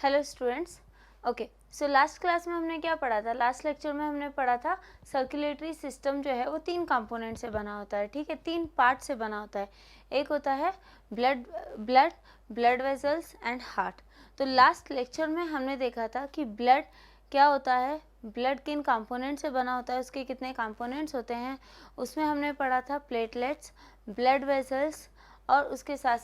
Hello students. Okay, so last class में हमने क्या पढ़ा था? लास्ट लेक्चर में हमने पढ़ा था सर्कुलेटरी सिस्टम जो है वो 3 कंपोनेंट से बना होता है, ठीक है, 3 पार्ट से बना होता है। एक होता है ब्लड वेसल्स एंड हार्ट। तो लास्ट लेक्चर में हमने देखा था कि ब्लड क्या होता है, ब्लड किन कंपोनेंट से बना होता है, उसके कितने कंपोनेंट्स होते हैं। उसमें हमने पढ़ा था प्लेटलेट्स, ब्लड वेसल्स और उसके साथ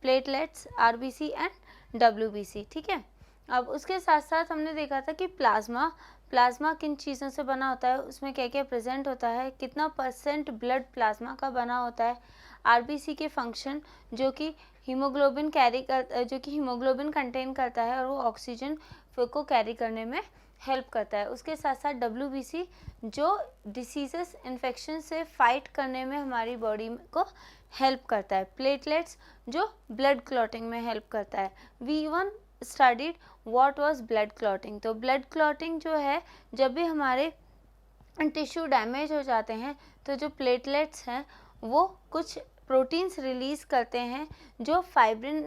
प्लेटलेट्स, आरबीसी एंड डब्ल्यूबीसी, ठीक है। अब उसके साथ साथ हमने देखा था कि प्लाज्मा किन चीज़ों से बना होता है, उसमें क्या क्या प्रेजेंट होता है, कितना परसेंट ब्लड प्लाज्मा का बना होता है, आरबीसी के फंक्शन जो कि हीमोग्लोबिन कंटेन करता है और वो ऑक्सीजन को कैरी करने में हेल्प करता है। उसके साथ साथ डब्ल्यूबीसी जो डिसीजेस इन्फेक्शन से फाइट करने में हमारी बॉडी को हेल्प करता है। प्लेटलेट्स जो ब्लड क्लॉटिंग में हेल्प करता है। V1 studied what was blood clotting. तो ब्लड क्लॉटिंग जो है, जब भी हमारे टिश्यू डैमेज हो जाते हैं तो जो प्लेटलेट्स हैं वो कुछ प्रोटीन्स रिलीज करते हैं जो फाइब्रिन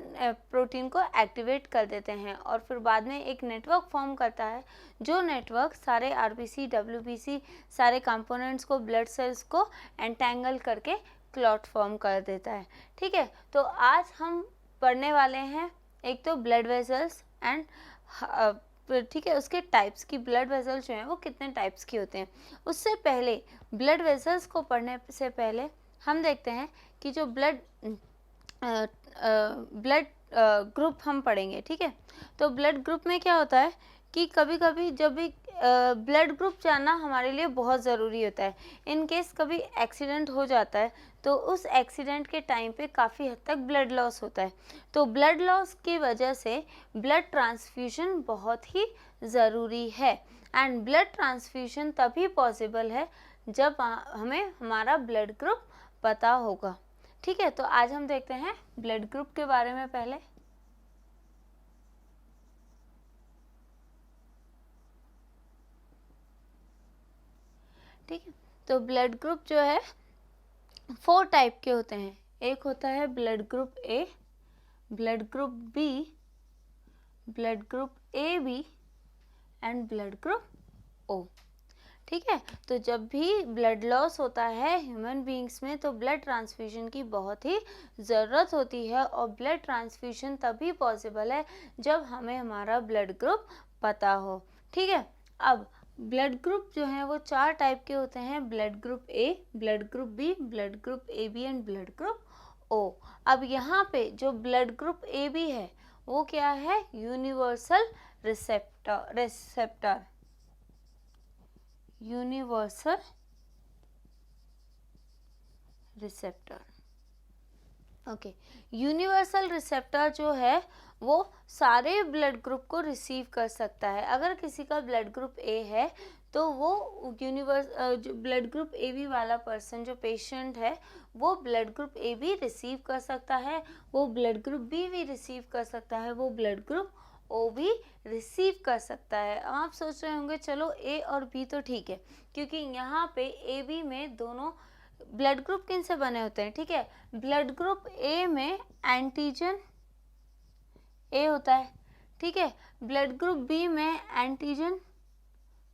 प्रोटीन को एक्टिवेट कर देते हैं और फिर बाद में एक नेटवर्क फॉर्म करता है, जो नेटवर्क सारे आरबीसी डब्ल्यूबीसी सारे कंपोनेंट्स को, ब्लड सेल्स को एंटेंगल करके क्लॉट फॉर्म कर देता है, ठीक है। तो आज हम पढ़ने वाले हैं एक तो ब्लड वेसल्स एंड, ठीक है, उसके टाइप्स की, ब्लड वेसल्स जो हैं वो कितने टाइप्स की होते हैं। उससे पहले ब्लड वेसल्स को पढ़ने से पहले हम देखते हैं कि जो ब्लड ग्रुप हम पढ़ेंगे, ठीक है। तो ब्लड ग्रुप में क्या होता है कि कभी कभी जब भी ब्लड ग्रुप जानना हमारे लिए बहुत ज़रूरी होता है। इन केस कभी एक्सीडेंट हो जाता है तो उस एक्सीडेंट के टाइम पे काफ़ी हद तक ब्लड लॉस होता है। तो ब्लड लॉस की वजह से ब्लड ट्रांसफ्यूजन बहुत ही ज़रूरी है। एंड ब्लड ट्रांसफ्यूजन तभी पॉसिबल है जब हमें हमारा ब्लड ग्रुप पता होगा, ठीक है। तो आज हम देखते हैं ब्लड ग्रुप के बारे में पहले। ठीक है, तो ब्लड ग्रुप जो है 4 टाइप के होते हैं। एक होता है blood group A, blood group B, blood group A B and blood group O, ठीक है। तो जब भी ब्लड लॉस होता है ह्यूमन बीइंग्स में तो ब्लड ट्रांसफ्यूजन की बहुत ही ज़रूरत होती है और ब्लड ट्रांसफ्यूजन तभी पॉसिबल है जब हमें हमारा ब्लड ग्रुप पता हो, ठीक है। अब ब्लड ग्रुप जो है वो 4 टाइप के होते हैं, blood group A, blood group B, blood group A B and blood group O. अब यहाँ पे जो ब्लड ग्रुप ए बी है वो क्या है? Universal receptor, universal receptor, okay. Universal receptor जो है वो सारे ब्लड ग्रुप को रिसीव कर सकता है। अगर किसी का ब्लड ग्रुप ए है तो वो जो ब्लड ग्रुप ए बी वाला पर्सन, जो पेशेंट है, वो blood group A B receive कर सकता है, वो ब्लड ग्रुप बी भी रिसीव कर सकता है, वो ब्लड ग्रुप ओ भी रिसीव कर सकता है। अब आप सोच रहे होंगे चलो ए और बी तो ठीक है, क्योंकि यहाँ पे ए बी में दोनों ब्लड ग्रुप किन से बने होते हैं, ठीक है। ब्लड ग्रुप ए में एंटीजन ए होता है, ठीक है। ब्लड ग्रुप बी में एंटीजन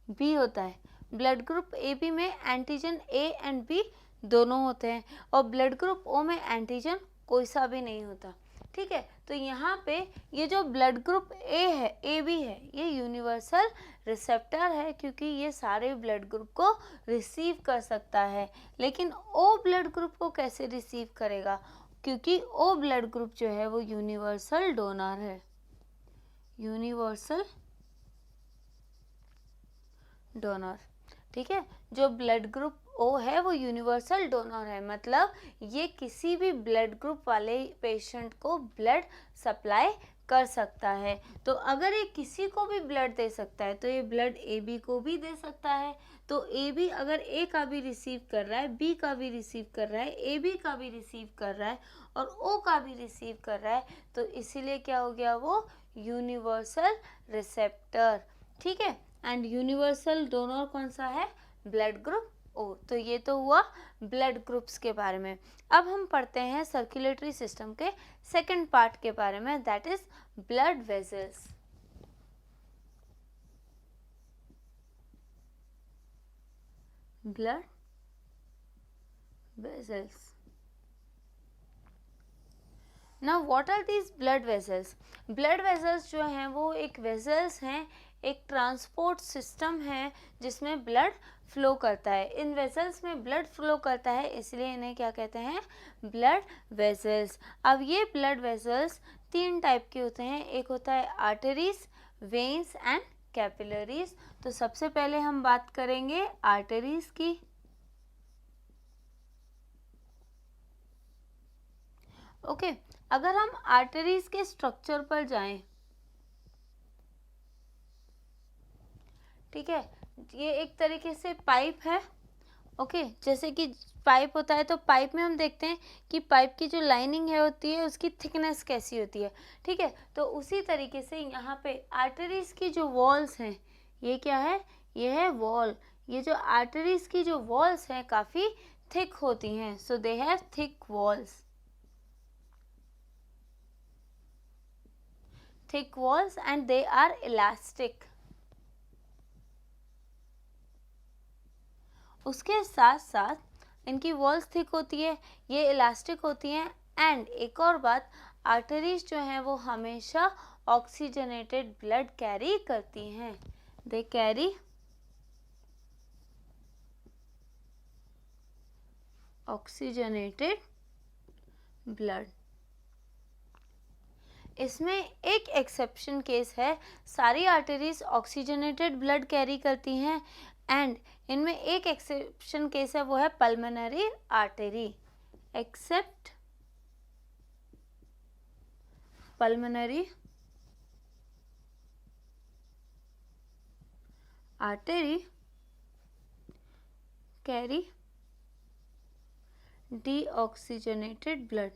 बी होता है। ब्लड ग्रुप ए बी में एंटीजन ए एंड बी दोनों होते हैं और ब्लड ग्रुप ओ में एंटीजन कोई सा भी नहीं होता, ठीक है। तो यहाँ पे ये जो ब्लड ग्रुप ए है, ए बी है, ये यूनिवर्सल रिसेप्टर है क्योंकि ये सारे ब्लड ग्रुप को रिसीव कर सकता है। लेकिन ओ ब्लड ग्रुप को कैसे रिसीव करेगा? क्योंकि ओ ब्लड ग्रुप जो है वो यूनिवर्सल डोनर है, यूनिवर्सल डोनर, ठीक है। जो ब्लड ग्रुप ओ है वो यूनिवर्सल डोनर है, मतलब ये किसी भी ब्लड ग्रुप वाले पेशेंट को ब्लड सप्लाई कर सकता है। तो अगर ये किसी को भी ब्लड दे सकता है तो ये ब्लड ए बी को भी दे सकता है। तो ए बी अगर ए का भी रिसीव कर रहा है, बी का भी रिसीव कर रहा है, ए बी का भी रिसीव कर रहा है और ओ का भी रिसीव कर रहा है, तो इसीलिए क्या हो गया? वो यूनिवर्सल रिसेप्टर, ठीक है। एंड यूनिवर्सल डोनर कौन सा है? ब्लड ग्रुप ओ, तो ये तो हुआ ब्लड ग्रुप्स के बारे में। अब हम पढ़ते हैं सर्कुलेटरी सिस्टम के सेकंड पार्ट के बारे में, that is blood vessels. Blood vessels. Now what are these blood vessels? Blood vessels जो हैं वो एक वेसल्स हैं, एक ट्रांसपोर्ट सिस्टम है जिसमें ब्लड फ्लो करता है। इन वेसल्स में ब्लड फ्लो करता है, इसलिए इन्हें क्या कहते हैं? Blood vessels. अब ये ब्लड वेसल्स 3 टाइप के होते हैं, एक होता है आर्टरीज, वेन्स एंड कैपिलरीज। तो सबसे पहले हम बात करेंगे आर्टरीज की। ओके, अगर हम आर्टरीज के स्ट्रक्चर पर जाएं, ठीक है, ये एक तरीके से पाइप है। ओके, जैसे कि पाइप होता है तो पाइप में हम देखते हैं कि पाइप की जो लाइनिंग है होती है उसकी थिकनेस कैसी होती है, ठीक है। तो उसी तरीके से यहाँ पे आर्टरीज की जो वॉल्स हैं, ये क्या है? ये है वॉल। ये जो आर्टरीज की जो वॉल्स हैं काफ़ी थिक होती हैं, so they have thick walls. thick walls and they are elastic. उसके साथ साथ इनकी वॉल्स थिक होती है, ये इलास्टिक होती हैं। एंड एक और बात, आर्टरीज जो हैं वो हमेशा ऑक्सीजनेटेड ब्लड कैरी करती हैं। They carry oxygenated blood. इसमें एक एक्सेप्शन केस है, सारी आर्टरीज ऑक्सीजनेटेड ब्लड कैरी करती हैं एंड इनमें एक एक्सेप्शन केस है, वो है pulmonary artery, accept pulmonary artery carry deoxygenated blood.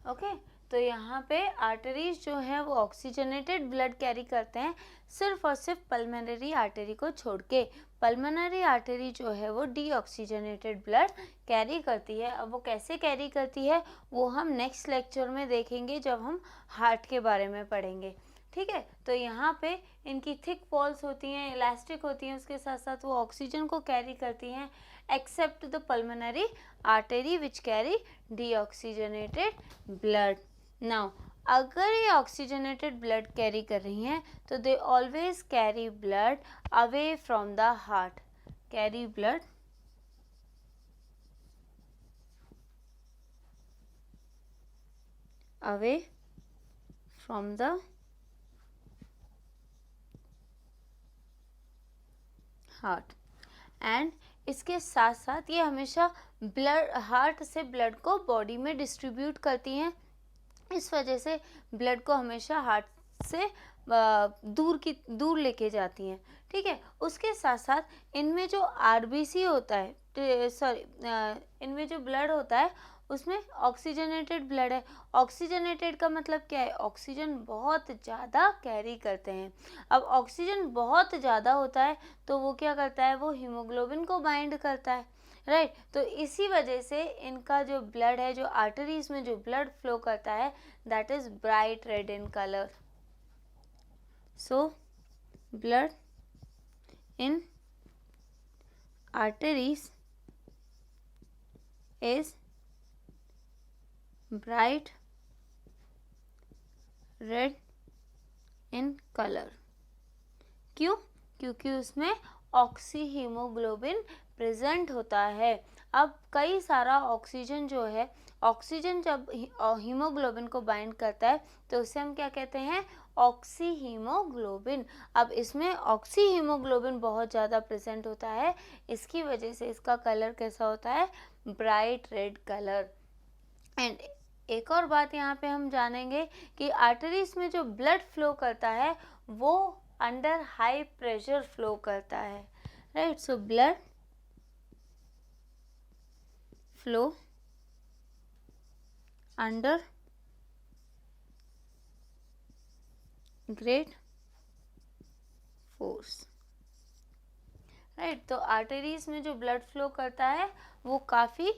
Okay, तो यहाँ पे आर्टरीज जो हैं वो ऑक्सीजनेटेड ब्लड कैरी करते हैं, सिर्फ और सिर्फ पल्मोनरी आर्टरी को छोड़ के। पल्मोनरी आर्टरी जो है वो डीऑक्सीजनेटेड ब्लड कैरी करती है। अब वो कैसे कैरी करती है वो हम नेक्स्ट लेक्चर में देखेंगे जब हम हार्ट के बारे में पढ़ेंगे, ठीक है। तो यहाँ पे इनकी थिक वॉल्स होती हैं, इलास्टिक होती हैं, उसके साथ साथ वो ऑक्सीजन को कैरी करती हैं, except the pulmonary artery which carry deoxygenated blood. Now अगर ये ऑक्सीजनेटेड ब्लड कैरी कर रही हैं तो they always carry blood away from the heart, carry blood away from the heart. And इसके साथ साथ ये हमेशा ब्लड, हार्ट से ब्लड को बॉडी में डिस्ट्रीब्यूट करती हैं, इस वजह से ब्लड को हमेशा हार्ट से दूर लेके जाती हैं, ठीक है। उसके साथ साथ इनमें जो आरबीसी होता है, सॉरी, इनमें जो ब्लड होता है उसमें ऑक्सीजनेटेड ब्लड है। ऑक्सीजनेटेड का मतलब क्या है? ऑक्सीजन बहुत ज़्यादा कैरी करते हैं। अब ऑक्सीजन बहुत ज़्यादा होता है तो वो क्या करता है? वो हीमोग्लोबिन को बाइंड करता है, राइट। तो इसी वजह से इनका जो ब्लड है, जो आर्टरीज में जो ब्लड फ्लो करता है, that is bright red in colour. So blood in arteries is bright red in colour. क्यों? क्योंकि उसमें ऑक्सी हीमोग्लोबिन प्रेजेंट होता है। अब कई सारा ऑक्सीजन जो है, ऑक्सीजन जब हीमोग्लोबिन को बाइंड करता है तो उसे हम क्या कहते हैं? Oxy haemoglobin. अब इसमें ऑक्सी हीमोग्लोबिन बहुत ज़्यादा प्रेजेंट होता है, इसकी वजह से इसका कलर कैसा होता है? Bright red colour. एंड एक और बात यहाँ पे हम जानेंगे कि आर्टरीज में जो ब्लड फ्लो करता है वो अंडर हाई प्रेशर फ्लो करता है, right. So blood flow under great force, right. तो आर्टरीज में जो ब्लड फ्लो करता है वो काफ़ी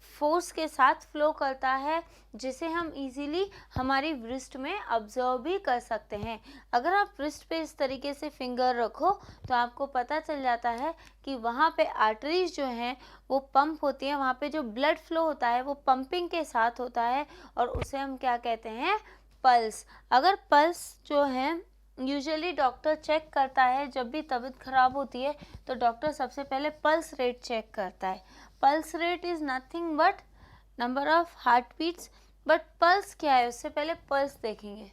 फोर्स के साथ फ्लो करता है, जिसे हम इजीली हमारी रिस्ट में ऑब्जर्व भी कर सकते हैं। अगर आप रिस्ट पे इस तरीके से फिंगर रखो तो आपको पता चल जाता है कि वहाँ पे आर्टरीज जो हैं वो पंप होती हैं, वहाँ पे जो ब्लड फ्लो होता है वो पंपिंग के साथ होता है, और उसे हम क्या कहते हैं, पल्स। अगर पल्स जो है यूजुअली डॉक्टर चेक करता है, जब भी तबीयत ख़राब होती है तो डॉक्टर सबसे पहले पल्स रेट चेक करता है। Pulse rate is nothing but number of heart beats, but pulse क्या है उससे पहले पल्स देखेंगे।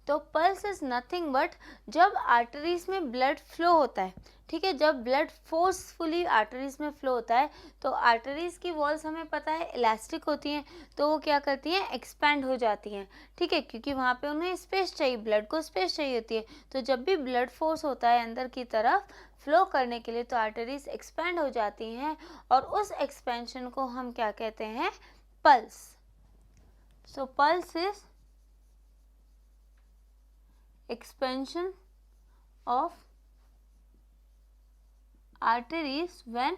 तो पल्स इज नथिंग बट जब आर्टरीज में ब्लड फ्लो होता है, ठीक है, जब ब्लड फोर्सफुली आर्टरीज में फ्लो होता है तो आर्टरीज की वॉल्स हमें पता है इलास्टिक होती हैं, तो वो क्या करती हैं, एक्सपैंड हो जाती हैं, ठीक है, क्योंकि वहाँ पे उन्हें स्पेस चाहिए, ब्लड को स्पेस चाहिए होती है। तो जब भी ब्लड फोर्स होता है अंदर की तरफ फ्लो करने के लिए तो आर्टरीज एक्सपैंड हो जाती हैं, और उस एक्सपेंशन को हम क्या कहते हैं, pulse. So pulse is expansion of arteries when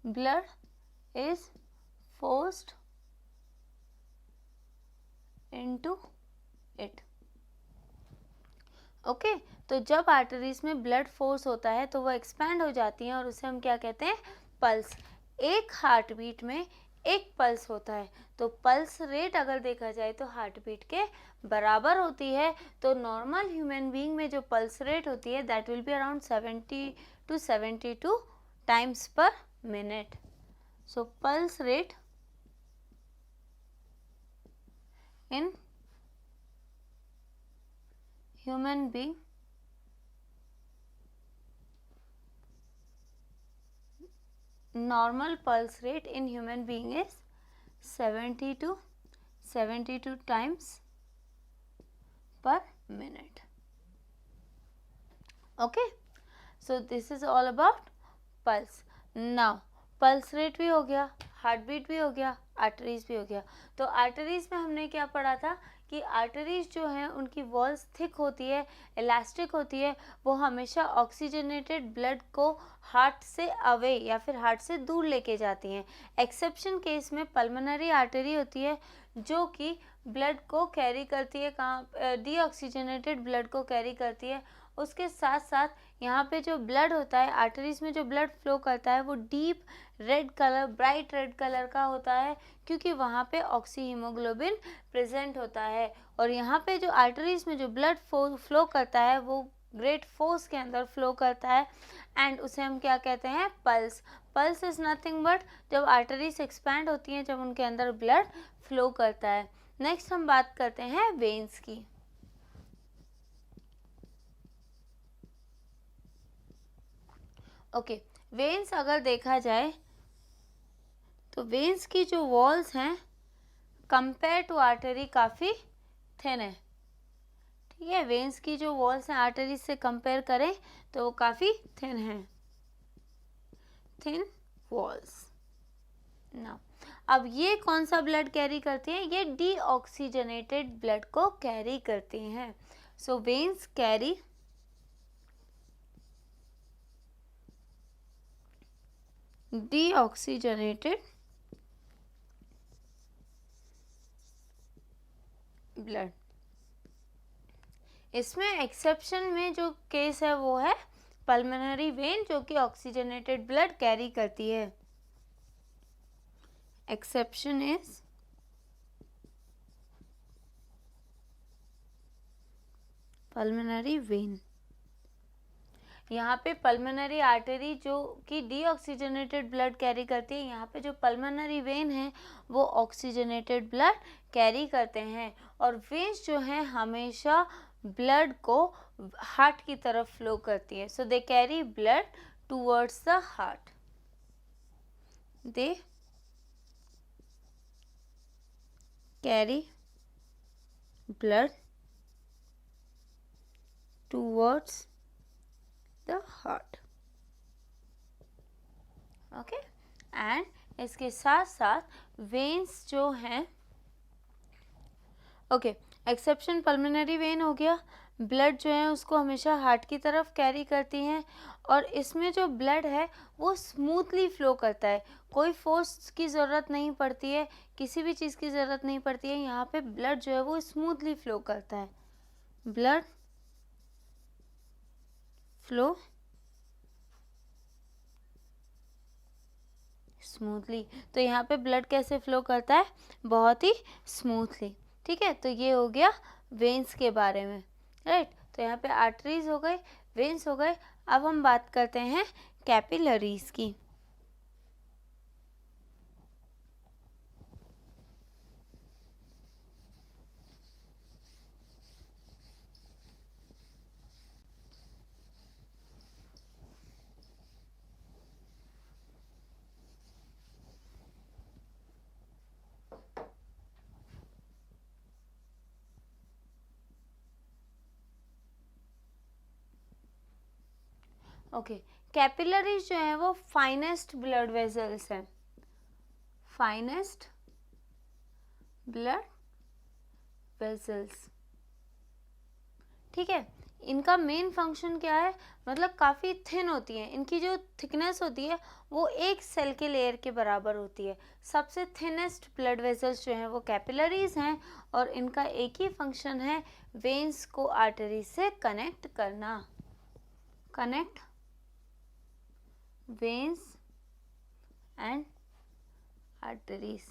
blood is forced into it। Okay, तो जब आर्टरीज में ब्लड फोर्स होता है तो वो एक्सपैंड हो जाती हैं और उसे हम क्या कहते हैं, पल्स। एक हार्ट बीट में एक पल्स होता है, तो पल्स रेट अगर देखा जाए तो हार्ट बीट के बराबर होती है। तो नॉर्मल ह्यूमन बीइंग में जो पल्स रेट होती है that will be around 70 to 72 times पर minute. So pulse rate in human being normal pulse rate in human being is 70 to 72 times per minute। okay, so this is all about pulse। now pulse rate भी हो गया, heart beat भी हो गया, arteries भी हो गया। तो आर्टरीज में हमने क्या पढ़ा था कि आर्टरीज जो हैं उनकी वॉल्स थिक होती है, इलास्टिक होती है, वो हमेशा ऑक्सीजनेटेड ब्लड को हार्ट से अवे या फिर हार्ट से दूर लेके जाती हैं। एक्सेप्शन केस में पल्मोनरी आर्टरी होती है जो कि ब्लड को कैरी करती है, कहाँ, डीऑक्सीजनेटेड ब्लड को कैरी करती है। उसके साथ साथ यहाँ पे जो ब्लड होता है, आर्टरीज में जो ब्लड फ्लो करता है वो deep red colour, bright red colour का होता है, क्योंकि वहाँ पे ऑक्सी हीमोग्लोबिन प्रेजेंट होता है। और यहाँ पे जो आर्टरीज में जो ब्लड फ्लो करता है वो ग्रेट फोर्स के अंदर फ्लो करता है, एंड उसे हम क्या कहते हैं, pulse. Pulse is nothing but जब आर्टरीज एक्सपैंड होती हैं, जब उनके अंदर ब्लड फ्लो करता है। नेक्स्ट हम बात करते हैं वेन्स की। ओके, वेन्स अगर देखा जाए तो वेन्स की जो वॉल्स हैं कंपेयर टू आर्टरी काफ़ी थिन है, ठीक है। वेन्स की जो वॉल्स हैं आर्टरीज से कंपेयर करें तो वो काफ़ी थिन हैं, थिन वॉल्स। ना अब ये कौन सा ब्लड कैरी करती हैं, ये डीऑक्सीजनेटेड ब्लड को कैरी करती हैं। सो वेन्स कैरी डीऑक्सीजनेटेड ब्लड। इसमें एक्सेप्शन में जो केस है वो है पल्मोनरी वेन जो कि ऑक्सीजनेटेड ब्लड कैरी करती है। Exception is pulmonary vein. यहाँ पे पल्मोनरी आर्टरी जो कि डीऑक्सीजनेटेड ब्लड कैरी करती है, यहाँ पे जो पल्मोनरी वेन है वो ऑक्सीजनेटेड ब्लड कैरी करते हैं। और वेन्स जो हैं हमेशा ब्लड को हार्ट की तरफ फ्लो करती है। So they carry blood towards the heart, they carry blood towards the heart, okay, and इसके साथ साथ वेन्स जो हैं, ओके, एक्सेप्शन पल्मोनरी वेन हो गया, ब्लड जो है उसको हमेशा हार्ट की तरफ कैरी करती हैं और इसमें जो ब्लड है वो स्मूथली फ्लो करता है, कोई फोर्स की ज़रूरत नहीं पड़ती है, किसी भी चीज़ की ज़रूरत नहीं पड़ती है, यहाँ पे ब्लड जो है वो स्मूथली फ्लो करता है, ब्लड फ्लो स्मूथली। तो यहाँ पे ब्लड कैसे फ्लो करता है, बहुत ही स्मूथली। ठीक है, तो ये हो गया वेन्स के बारे में, राइट। तो यहाँ पे आर्टरीज हो गए, वेन्स हो गए। अब हम बात करते हैं कैपिलरीज की। ओके, कैपिलरीज जो है वो फाइनेस्ट ब्लड वेजल्स हैं, फाइनेस्ट ब्लड वेजल्स। ठीक है, इनका मेन फंक्शन क्या है, मतलब काफ़ी थिन होती हैं, इनकी जो थिकनेस होती है वो एक सेल के लेयर के बराबर होती है। सबसे थिनेस्ट ब्लड वेसल्स जो हैं वो कैपिलरीज हैं और इनका एक ही फंक्शन है, वेन्स को आर्टरीज से कनेक्ट करना, कनेक्ट वेन्स एंड आर्टरीज।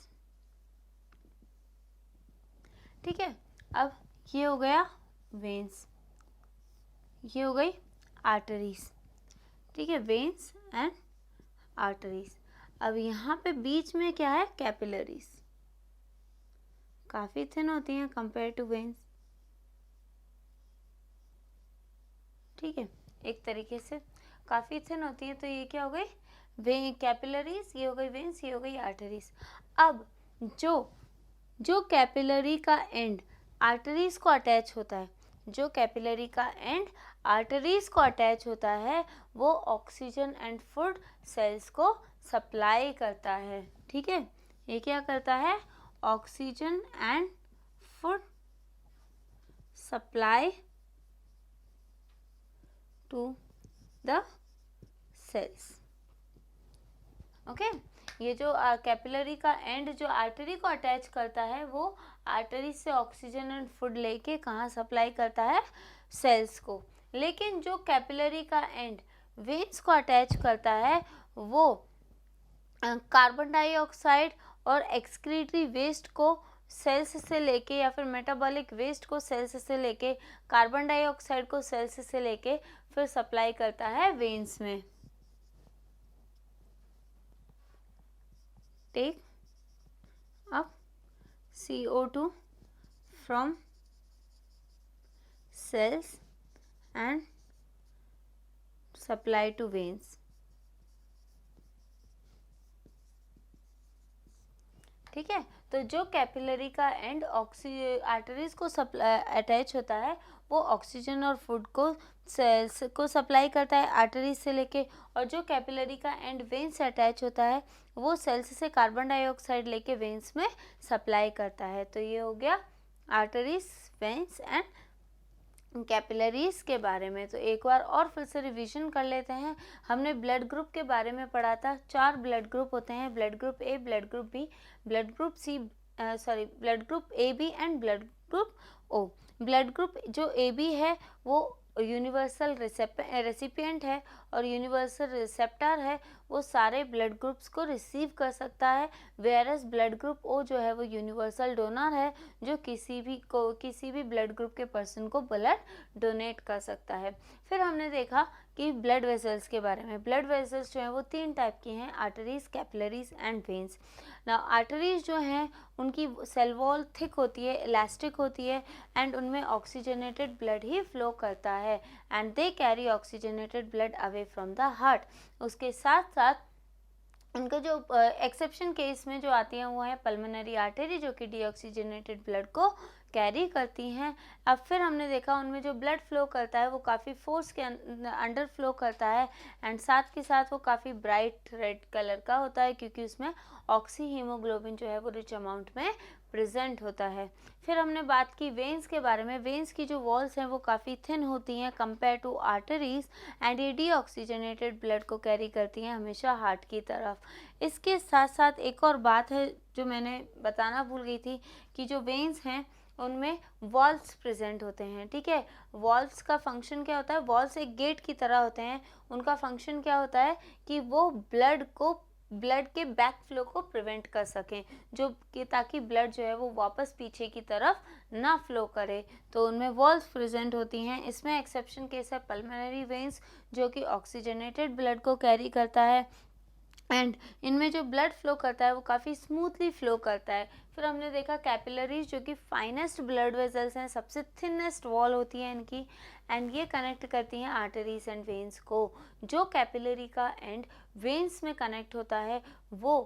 ठीक है, अब ये हो गया वेन्स, ये हो गई आर्टरीज। ठीक है, वेन्स एंड आर्टरीज। अब यहाँ पे बीच में क्या है, कैपिलरीज, काफ़ी थिन होती हैं कंपेयर टू वेन्स। ठीक है, एक तरीके से काफ़ी थिन होती है, तो ये क्या हो गई, वे कैपिलरीज, ये हो गई वेन्स, ये हो गई आर्टरीज। अब जो कैपिलरी का एंड आर्टरीज को अटैच होता है, जो कैपिलरी का एंड आर्टरीज को अटैच होता है, वो ऑक्सीजन एंड फूड सेल्स को सप्लाई करता है। ठीक है, ये क्या करता है, oxygen and food supply to the cells. Okay, ये जो कैपिलरी का एंड जो आर्टरी को अटैच करता है, वो आर्टरी से ऑक्सीजन एंड फूड लेके कहाँ सप्लाई करता है, सेल्स को। लेकिन जो कैपिलरी का एंड वेन्स को अटैच करता है, वो कार्बन डाइऑक्साइड और एक्सक्रीटरी वेस्ट को सेल्स से लेके, या फिर मेटाबॉलिक वेस्ट को सेल्स से लेके, कार्बन डाइऑक्साइड को सेल्स से लेके फिर सप्लाई करता है वेन्स में। Take up CO2 from cells and supply to veins. ठीक है, तो जो कैपिलरी का एंड आर्टरीज को अटैच होता है, वो ऑक्सीजन और फूड को सेल्स को सप्लाई करता है आर्टरीज से लेके, और जो कैपिलरी का एंड वेन्स से अटैच होता है, वो सेल्स से कार्बन डाइऑक्साइड लेके वेन्स में सप्लाई करता है। तो ये हो गया आर्टरीज, वेन्स एंड कैपिलरीज के बारे में। तो एक बार और फिर से रिवीजन कर लेते हैं। हमने ब्लड ग्रुप के बारे में पढ़ा था, 4 ब्लड ग्रुप होते हैं, blood group A, blood group B, blood group C, blood group A B and blood group O. Blood group जो ए बी है वो यूनिवर्सल रेसिपिएंट है और यूनिवर्सल रिसेप्टर है, वो सारे ब्लड ग्रुप्स को रिसीव कर सकता है। वेयरस ब्लड ग्रुप ओ जो है वो यूनिवर्सल डोनर है, जो किसी भी ब्लड ग्रुप के पर्सन को ब्लड डोनेट कर सकता है। फिर हमने देखा कि ब्लड वेसल्स के बारे में। ब्लड वेसल्स जो हैं वो 3 टाइप की हैं, आर्टरीज, कैपिलरीज एंड वेन्स। ना आर्टरीज जो हैं उनकी सेल वॉल थिक होती है, इलास्टिक होती है, एंड उनमें ऑक्सीजनेटेड ब्लड ही फ्लो करता है, and they carry oxygenated blood away from the heart. उसके साथ साथ उनका जो एक्सेप्शन केस में जो आती हैं वो है पल्मोनरी आर्टरी, जो कि डीऑक्सीजनेटेड ब्लड को कैरी करती हैं। अब फिर हमने देखा उनमें जो ब्लड फ्लो करता है वो काफ़ी फोर्स के अंडर फ्लो करता है, एंड साथ के साथ वो काफ़ी ब्राइट रेड कलर का होता है, क्योंकि उसमें ऑक्सी हीमोग्लोबिन जो है वो रिच अमाउंट में प्रेजेंट होता है। फिर हमने बात की वेन्स के बारे में। वेन्स की जो वॉल्स हैं वो काफ़ी थिन होती हैं कंपेयर टू आर्टरीज, एंड ये डीऑक्सीजनेटेड ब्लड को कैरी करती हैं हमेशा हार्ट की तरफ। इसके साथ साथ एक और बात है जो मैंने बताना भूल गई थी, कि जो वेन्स हैं उनमें वॉल्व्स प्रेजेंट होते हैं। ठीक है, वॉल्व्स का फंक्शन क्या होता है? वॉल्व्स एक गेट की तरह होते हैं। उनका फंक्शन क्या होता है कि वो ब्लड के बैक फ्लो को प्रिवेंट कर सकें, जो कि ताकि ब्लड जो है वो वापस पीछे की तरफ ना फ्लो करे। तो उनमें वॉल्व्स प्रेजेंट होती हैं। इसमें एक्सेप्शन केस है पल्मोनरी वेन्स, जो कि ऑक्सीजनेटेड ब्लड को कैरी करता है, एंड इनमें जो ब्लड फ्लो करता है वो काफ़ी स्मूथली फ्लो करता है। फिर हमने देखा कैपिलरीज, जो कि फाइनेस्ट ब्लड वेजल्स हैं, सबसे थिनेस्ट वॉल होती है इनकी, एंड ये कनेक्ट करती हैं आर्टरीज एंड वेन्स को। जो कैपिलरी का एंड वेन्स में कनेक्ट होता है वो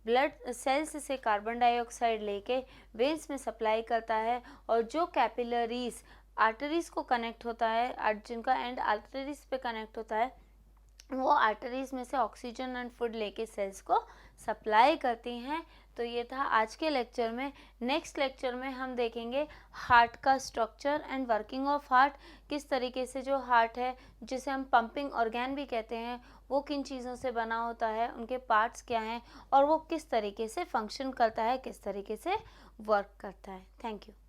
ब्लड सेल्स से कार्बन डाइऑक्साइड लेके वेन्स में सप्लाई करता है, और जो कैपिलरीज आर्टरीज को कनेक्ट होता है, जिनका एंड आर्टरीज पे कनेक्ट होता है, वो आर्टरीज में से ऑक्सीजन एंड फूड लेके सेल्स को सप्लाई करती हैं। तो ये था आज के लेक्चर में। नेक्स्ट लेक्चर में हम देखेंगे हार्ट का structure and working of heart, किस तरीके से जो हार्ट है, जिसे हम पंपिंग ऑर्गन भी कहते हैं, वो किन चीज़ों से बना होता है, उनके पार्ट्स क्या हैं, और वो किस तरीके से फंक्शन करता है, किस तरीके से वर्क करता है। Thank you.